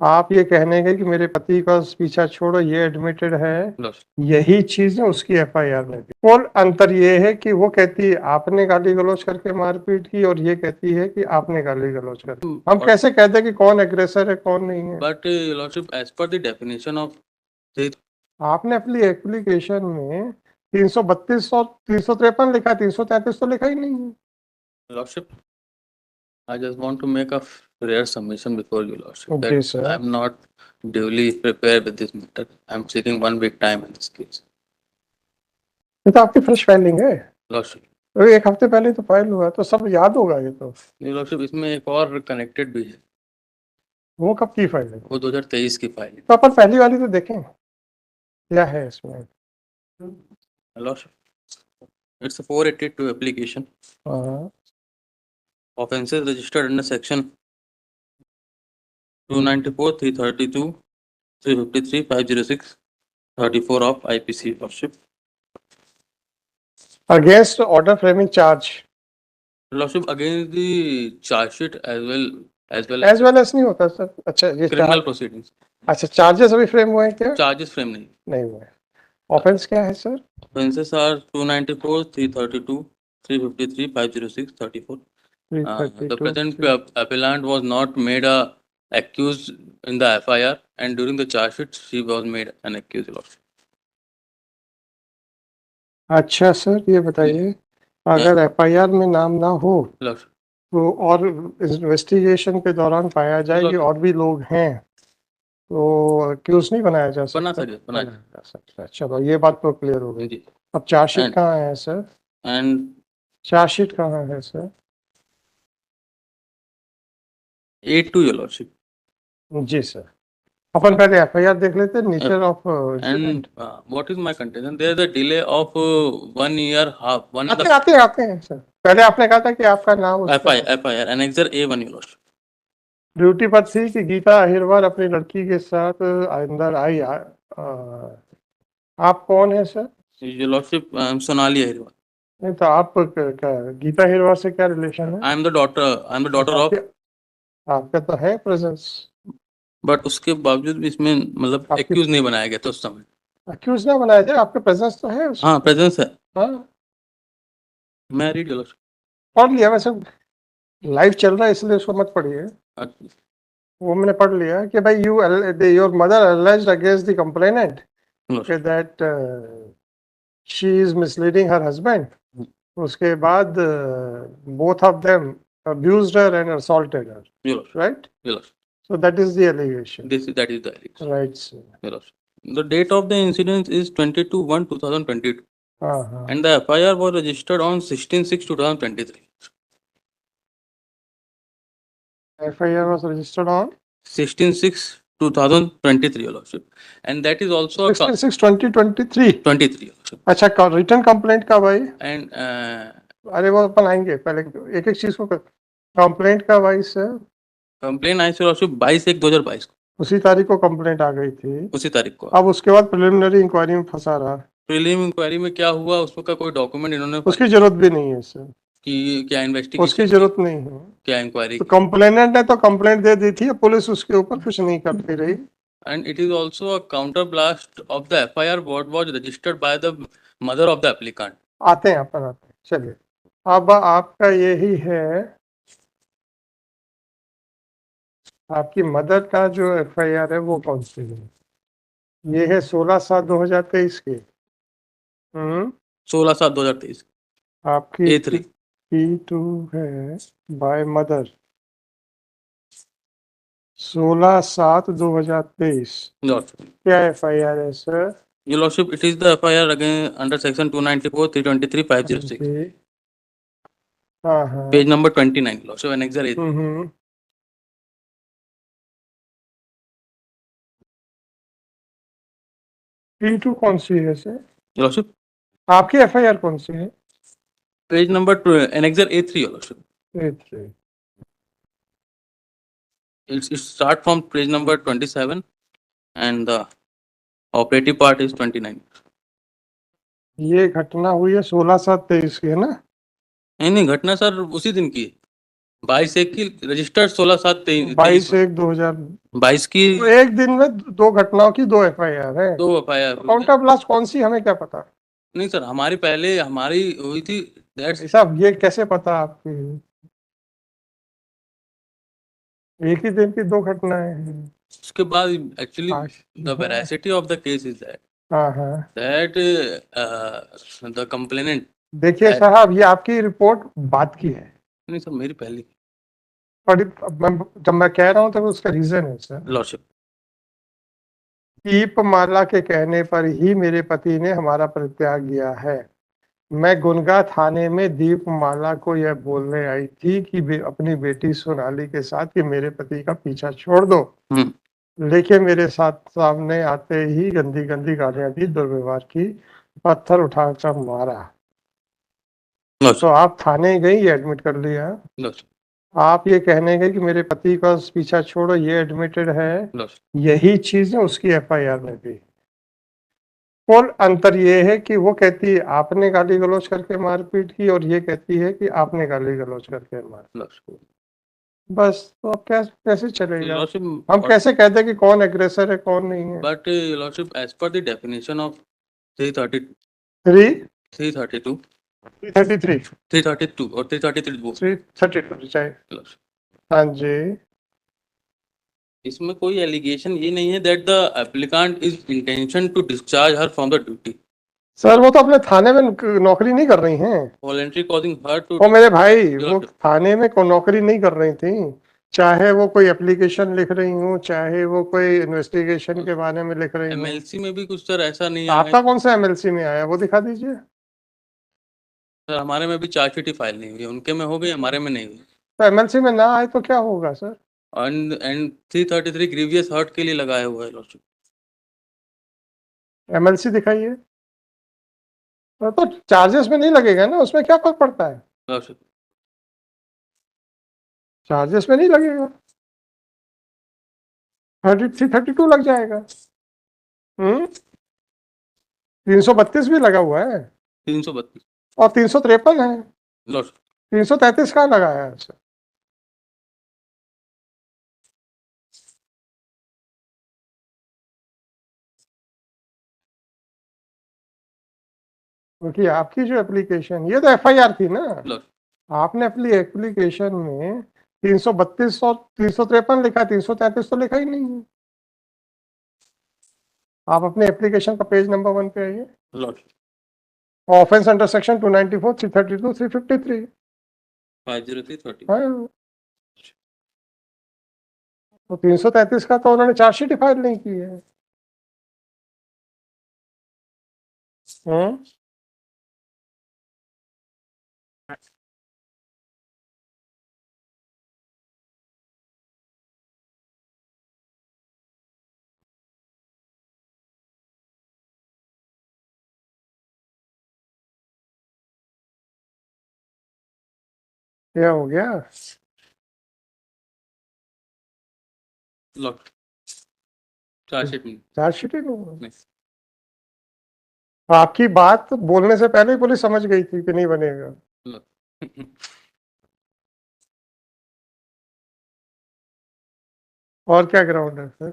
आप ये कहने गए कि मेरे पति का पीछा छोड़ो, ये एडमिटेड है, यही चीज है उसकी एफआईआर में भी। और अंतर ये है कि वो कहती है आपने गाली गलौज करके मारपीट की, और ये कहती है कि आपने गाली गलौज कर। हम कैसे कहते हैं कि कौन एग्रेसर है कौन नहीं है? But lordship, as per the definition of, आपने अपनी एप्लीकेशन में 332 और 353 लिखा, 333 तो लिखा ही नहीं है। Lordship, I just want to make a rare submission before you, Lordship, जी that sir. I'm not duly prepared with this matter. I'm seeking 1 week time in this case. ये तो आपकी फ्रेश फाइलिंग है, Lordship, तो 1 हफ्ते पहले तो file हुआ, तो सब याद होगा ये तो। ये Lordship, इसमें एक और कनेक्टेड भी है। वो कब की फाइल है? वो 2023 की फाइल है। तो अपन पहली वाली तो देखें क्या है इसमें। Lordship, it's a 482 application. हाँ। Offences registered under section 294, 332, 353, 506, 34 of IPC, Lordship. Against order framing charge. Lordship, against the charge sheet as well as नहीं होता सर। अच्छा, ये criminal proceedings. अच्छा, चार्जेस अभी फ्रेम हुए हैं क्या? Charges frame नहीं हुए। ऑफेंस क्या है sir? Offences are 294, 332, 353, 506, 34. The present appellant was not made a accused in the FIR, and during the charge sheet she was made an accused. अच्छा सर, ये बताइए, अगर एफआईआर में नाम ना हो तो और इन्वेस्टिगेशन के दौरान पाया जाए कि और भी लोग हैं, तो अक्यूज नहीं बनाया जा सकता? बनाया जा सकता है। चलो, ये बात तो क्लियर हो गई। अब चार्जशीट कहाँ है सर? एंड चार्जशीट कहाँ है सर? 82 your lordship. जी सर। अपन पहले एफआईआर देख लेते हैं, nature of and what is my contention, there is a delay of 1 year half, one आते हैं सर। पहले आपने कहा था कि आपका नाम FIR annexure A1 your lordship. Duty पर थी कि गीता अहिरवार अपनी लड़की के साथ अंदर आई। आप कौन है sir? Your lordship, Sonali Ahirwar. नहीं तो आप गीता अहिरवार से क्या रिलेशन है? I am the daughter of. आपका तो है प्रेजेंस, बट उसके बावजूद भी इसमें मतलब एक्यूज नहीं बनाया गया था उस समय। एक्यूज ना बनाया जाए, आपका प्रेजेंस तो है उसमें। हाँ, प्रेजेंस है। हाँ, मैं रीड योर लॉर्डशिप। पढ़ लिया वैसे, लाइव चल रहा है इसलिए उसको मत पढ़िए। वो मैंने पढ़ लिया कि भाई your mother alleged against the complainant that she is misleading her husband. उसके बाद both of them abused her and assaulted her. Right? So that is the allegation. That is the allegation. Right, sir. The date of the incident is 22/1/2022. And the FIR was registered on 16/6/2023. FIR was registered on 16/6/2023, Your Lordship. And that is also 16/6/2023. 23. अच्छा, return complaint का भाई? And अरे वो अपन आएंगे, पहले एक एक चीज को। कंप्लेंट का भाई sir? Complaint I Your Lordship 22/1/2022 को। उसी तारीख को कंप्लेंट आ गई थी? उसी तारीख को। अब उसके बाद प्रिलिमिनरी इंक्वायरी में फंसा रहा। प्रीलिम इंक्वायरी में क्या हुआ उसका कोई डॉक्यूमेंट इन्होंने, उसकी जरूरत भी नहीं है सर। कि क्या इन्वेस्टिगेशन, उसकी जरूरत नहीं है। क्या इंक्वायरी? तो कंप्लेनेंट ने तो कंप्लेंट दे दी थी, पुलिस उसके ऊपर कुछ नहीं करती रही। And it is also a counter blast of the FIR what was registered by the mother of the applicant. आते हैं अपन, आते हैं। चलिए, अब आपका यही है, आपकी मदर का जो एफआईआर है वो कौन सी है? ये है 16/7/2023 की। 16/7/2023 आपकी A3 P2 है बाय मदर 16/7/2023। क्या एफआईआर है sir? Your Lordship, it is the FIR again under section 294, 323, 506. हाँ। Page number 29, Lordship, annexure A3. P2 कौन सी है सर? Your Lordship, आपकी एफआईआर कौन सी है? page number 2, annexure A3, Your Lordship. A3. It start from page number 27 and the operative part is 29. ये घटना हुई है 16/7/23 की, है ना? नहीं, घटना सर उसी दिन की है। 22/1 की रजिस्टर्ड 16/7/23 22/1/2022 22 की एक दिन में 2 घटनाओं की 2 FIR है। 2 FIR काउंटर ब्लास्ट कौन सी हमें क्या पता? नहीं सर, हमारी हुई थी। साहब ये कैसे पता आपकी? एक ही दिन की 2 घटनाएं हैं। उसके बाद एक्चुअली हाँ the veracity of the case is हाँ। That the complainant. देखिए साहब, ये आपकी रिपोर्ट बात की है, नहीं सर, मेरी पहली पर जब मैं कह रहा हूँ तो उसका रीजन है सर। लॉर्डशिप, दीपमाला के कहने पर ही मेरे पति ने हमारा परित्याग किया है। मैं गुनगा थाने में दीपमाला को यह बोलने आई थी कि अपनी बेटी सोनाली के साथ कि मेरे पति का पीछा छोड़ दो, लेकिन मेरे साथ सामने आते ही गंदी गंदी गालियां दी, दुर्व्यवहार की, पत्थर उठाकर मारा। तो आप थाने गई, ये एडमिट कर लिया। आप ये कहने गए कि मेरे पति का पीछा छोड़ो, ये एडमिटेड है। यही चीज है उसकी FIR में भी। और अंतर ये है कि वो कहती है आपने गाली गलौज करके मारपीट की, और ये कहती है कि आपने गाली गलौज करके मार। बस तो अब कैसे चलेगा? हम कैसे कहते हैं कि कौन एग्रेसर है कौन नहीं है? But lordship, as per the definition of 332 और 332 चाहे। हाँ जी, इसमें कोई एलिगेशन ये नहीं है that the applicant is intention to discharge her from the duty. Sir वो तो अपने थाने में नौकरी नहीं कर रही हैं। वॉलंटरी कॉजिंग हर टू वो मेरे भाई, वो थाने में नौकरी नहीं कर रही थी। चाहे वो कोई एप्लीकेशन लिख रही हूँ, चाहे वो कोई इन्वेस्टिगेशन के बारे में लिख रही हूँ। MLC में भी कुछ सर ऐसा नहीं आपका कौन सा MLC में आया, वो दिखा दीजिए। सर हमारे में भी चार्जशीट फाइल नहीं हुई, उनके में हो गई, हमारे में नहीं हुई। तो MLC में ना आए तो क्या होगा सर? एंड 333 ग्रीवियस हर्ट के लिए लगाया हुआ है लॉर्डशिप। MLC दिखाइए। तो चार्जेस में नहीं लगेगा ना, उसमें क्या फर्क पड़ता है? लॉर्डशिप चार्जेस में नहीं लगेगा, 32 लग जाएगा। 332 भी लगा हुआ है, 332 और 353 है। लॉर्डशिप 333 कहाँ लगाया है सर? क्योंकि आपकी जो एप्लीकेशन, ये तो FIR थी ना, आपने अपनी एप्लीकेशन में 332 और 353 लिखा, 333 तो लिखा ही नहीं है। आप अपने एप्लीकेशन का पेज नंबर 1 पे आइए। Offence under section 294, 332, 353, 50330। हाँ, तो 333 का तो उन्होंने चार्जशीट फाइल नहीं की है। क्या हो गया? चार्जशीट ही नहीं। आपकी बात बोलने से पहले ही पुलिस समझ गई थी कि नहीं बनेगा। और क्या ग्राउंड है sir?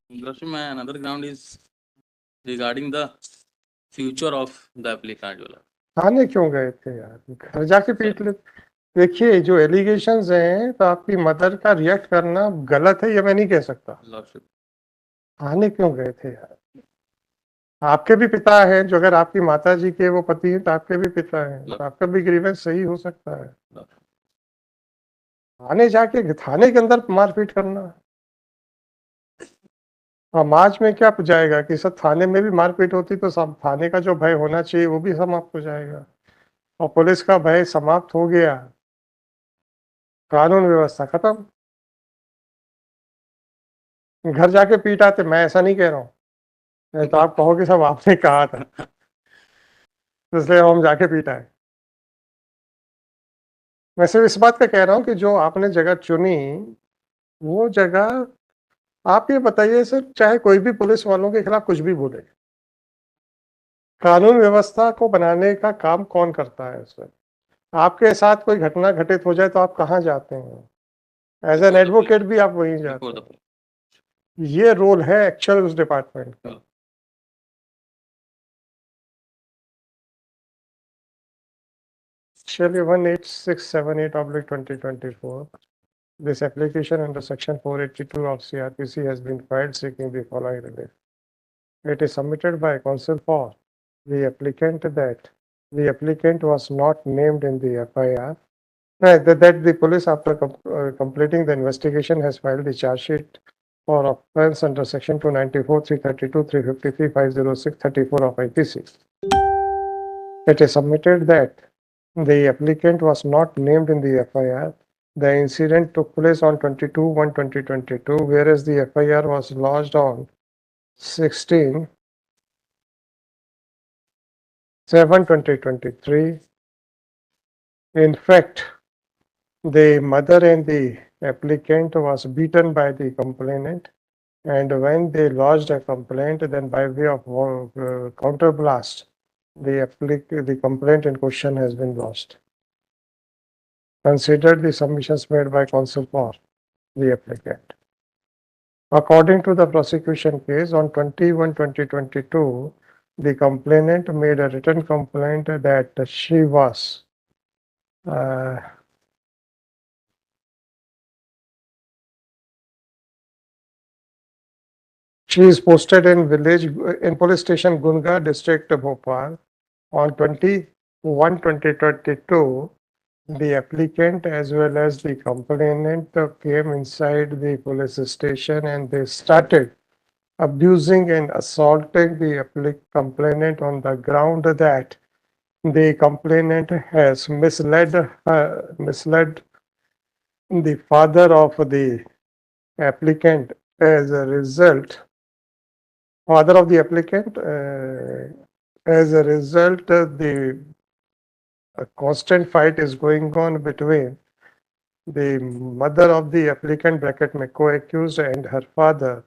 Another ground is regarding the future of the applicant। थाने क्यों गए थे यार? घर जाके पीट ले। देखिए जो एलिगेशंस हैं, तो आपकी मदर का रिएक्ट करना गलत है, ये मैं नहीं कह सकता। थाने क्यों गए थे यार? आपके भी पिता हैं, जो अगर आपकी माता जी के वो पति हैं तो आपके भी पिता हैं, तो आपका भी ग्रीवेंस सही हो सकता है। थाने जाके थाने के अंदर मारपीट करना, समाज में क्या जाएगा कि सब थाने में भी मारपीट होती तो सब थाने का जो भय होना चाहिए वो भी समाप्त हो जाएगा, और पुलिस का भय समाप्त हो गया, कानून व्यवस्था खत्म। घर जाके पीट आते, मैं ऐसा नहीं कह रहा हूँ, तो आप कहोगे सब आपने कहा था, इसलिए हम जाके पीटा है। मैं सिर्फ इस बात का कह रहा हूँ कि जो आपने जगह चुनी, वो जगह, आप ये बताइए सर, चाहे कोई भी पुलिस वालों के खिलाफ कुछ भी बोले, कानून व्यवस्था को बनाने का काम कौन करता है सर? आपके साथ कोई घटना घटित हो जाए तो आप कहाँ जाते हैं? एज एन एडवोकेट भी आप वहीं जाते हैं। ये रोल है एक्चुअल उस डिपार्टमेंट का। चलिए 18678/2024. This application under Section 482 of CRPC has been filed seeking the following relief. It is submitted by counsel for the applicant that the applicant was not named in the FIR. That the police, after completing the investigation, has filed the charge sheet for offence under Section 294, 332, 353, 506, 34 of IPC. It is submitted that the applicant was not named in the FIR. The incident took place on 22/1/2022, whereas the FIR was lodged on 16/7/2023. In fact, the mother and the applicant was beaten by the complainant, and when they lodged a complaint, then by way of counterblast, the complaint in question has been lodged. Considered the submissions made by counsel for the applicant. According to the prosecution case, on 21/2022, the complainant made a written complaint that she was she is posted in police station Gunga, district Bhopal. On 21/2022, the applicant as well as the complainant came inside the police station and they started abusing and assaulting the complainant on the ground that the complainant has misled the father of the applicant. As a result, father of the applicant, as a result, the constant fight is going on between the mother of the applicant bracket में co-accused and her father,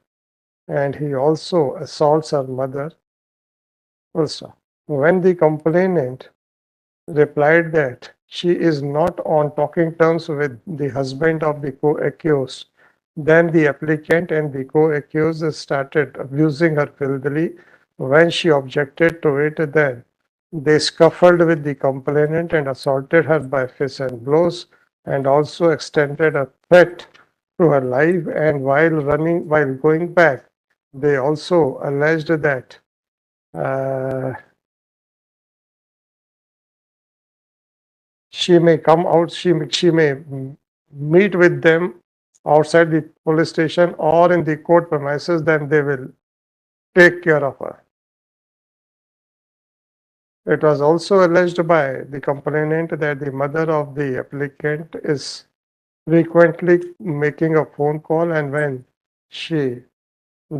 and he also assaults her mother also. When the complainant replied that she is not on talking terms with the husband of the co-accused, then the applicant and the co-accused started abusing her filthily. When she objected to it, then they scuffled with the complainant and assaulted her by fists and blows, and also extended a threat to her life. And while going back, they also alleged that she may come out, she may meet with them outside the police station or in the court premises, then they will take care of her. It was also alleged by the complainant that the mother of the applicant is frequently making a phone call, and when she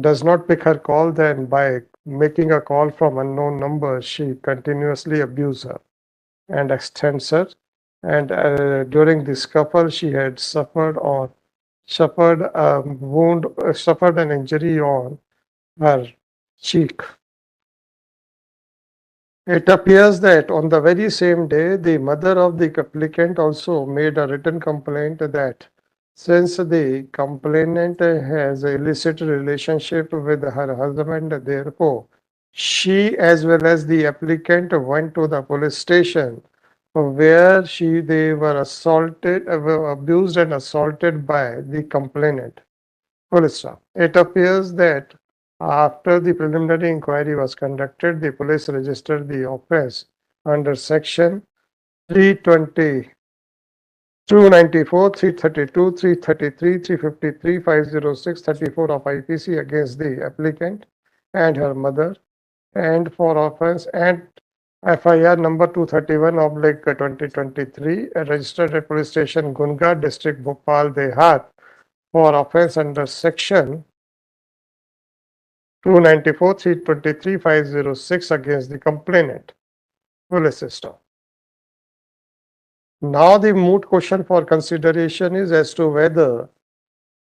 does not pick her call, then by making a call from unknown numbers, she continuously abuses her and extends her. And during the scuffle, she had suffered a wound, suffered an injury on her cheek. It appears that on the very same day, the mother of the applicant also made a written complaint that since the complainant has a illicit relationship with her husband, therefore she as well as the applicant went to the police station where they were abused and assaulted by the complainant. Police staff. It appears that after the preliminary inquiry was conducted, the police registered the offence under section 320, 294, 332, 333, 353, 506, 34 of IPC against the applicant and her mother, and for offence and FIR number 231/2023 registered at police station Gunga, district Bhopal, Dehat, for offence under section 294, 323, 506 against the complainant. Police system. Now the moot question for consideration is as to whether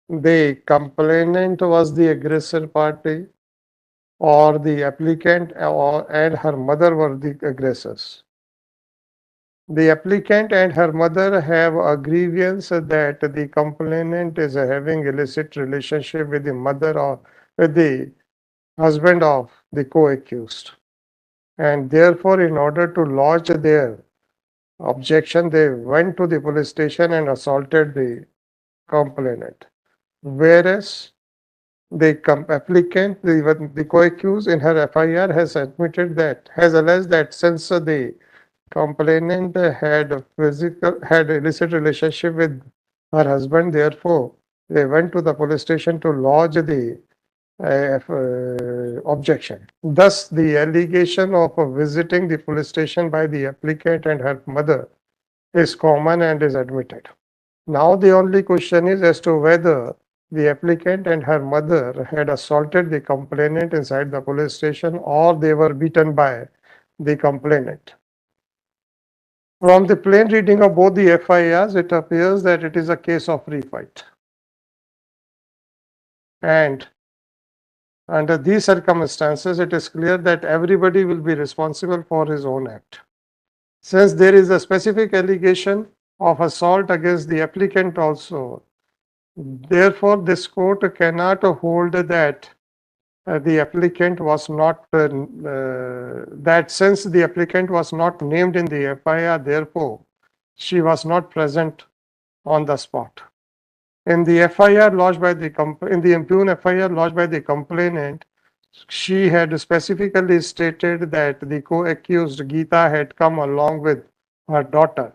the complainant was the aggressor party or the applicant and her mother were the aggressors. The applicant and her mother have a grievance that the complainant is having illicit relationship with the mother or with the husband of the co-accused. And therefore, in order to lodge their objection, they went to the police station and assaulted the complainant. Whereas applicant, the co-accused in her FIR has alleged that since the complainant had illicit relationship with her husband, therefore they went to the police station to lodge the objection. Thus, the allegation of visiting the police station by the applicant and her mother is common and is admitted. Now, the only question is as to whether the applicant and her mother had assaulted the complainant inside the police station or they were beaten by the complainant. From the plain reading of both the FIRs, it appears that it is a case of refight. And under these circumstances, it is clear that everybody will be responsible for his own act. Since there is a specific allegation of assault against the applicant also, therefore this court cannot hold that the applicant was not, that since the applicant was not named in the FIR, therefore she was not present on the spot. In the FIR lodged by the in the impugn FIR lodged by the complainant, she had specifically stated that the co-accused Geeta had come along with her daughter,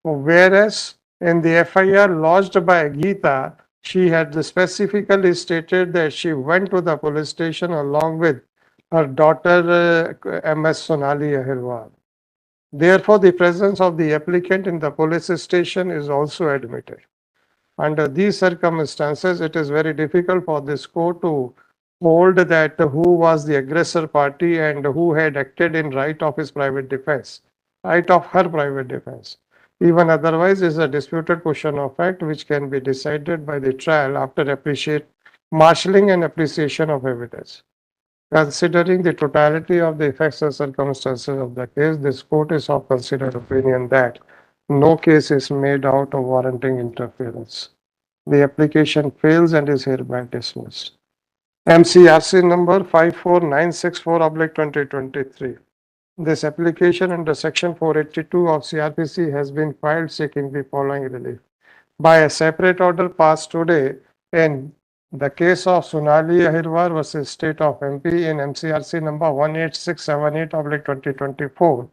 whereas in the FIR lodged by Geeta, she had specifically stated that she went to the police station along with her daughter MS Sonali Ahirwal. Therefore, the presence of the applicant in the police station is also admitted. Under these circumstances, it is very difficult for this court to hold that who was the aggressor party and who had acted in right of his private defense, right of her private defense. Even otherwise is a disputed question of fact which can be decided by the trial after marshalling and appreciation of evidence. Considering the totality of the effects and circumstances of the case, this court is of considered opinion that no case is made out of warranting interference. The application fails and is hereby dismissed. MCRC number 54964/2023. This application under section 482 of CRPC has been filed seeking the following relief. By a separate order passed today in the case of Sonali Ahirwar versus State of MP in MCRC number 18678/2024,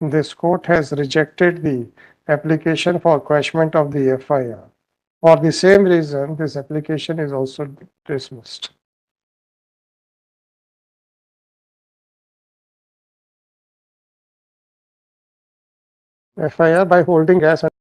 this court has rejected the application for quashment of the FIR. For the same reason, this application is also dismissed. FIR by holding gas